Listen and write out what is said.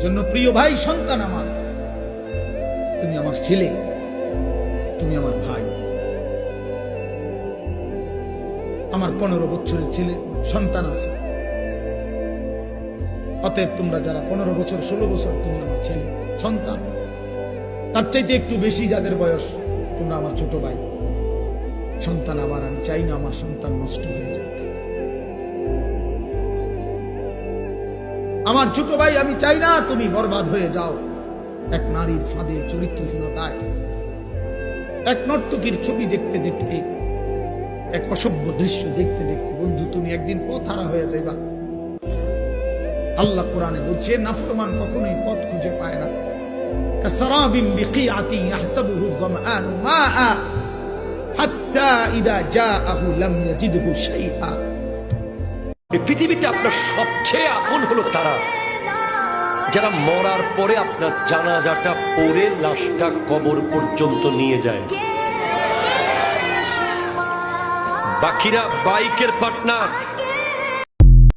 জন্য প্রিয় ভাই, সন্তান আমার, তুমি আমার ছেলে, তুমি আমার ভাই। আমার 15 বছরের ছেলে সন্তান আছে, অতএব তোমরা যারা 15 বছর 16 বছর, তুমি আমার ছেলে সন্তান। তার চাইতে একটু বেশি যাদের বয়স, তোমরা আমার ছোট ভাই সন্তান। আবার আমি চাই না আমার সন্তান নষ্ট হয়ে যাক। আমার ছোট ভাই, আমি চাই না তুমি বরবাদ হয়ে যাও এক নারীর ফাঁদে, চরিত্রহীনতায়, এক নর্তকীর ছবি দেখতে দেখতে, এক অসভ্য দৃশ্য দেখতে দেখতে। বন্ধু, তুমি একদিন পথহারা হয়ে যাইবা। আল্লাহ কোরআনে বলছে, নাফরমান কখনোই পথ খুঁজে পায় না। কাসারাবিন বিকিআতিন ইয়াহসাবুহু যামআনু মাআ হাত্তা ইযা জাআহু লাম ইয়াজিদহু শাইআ। এই পৃথিবীতে আপনার সবচেয়ে আপন হলো তারা যারা মরার পরে আপনার জানাজাটা পড়ে লাশটা কবর পর্যন্ত নিয়ে যায়। বাকিরা বাইকের পার্টনার,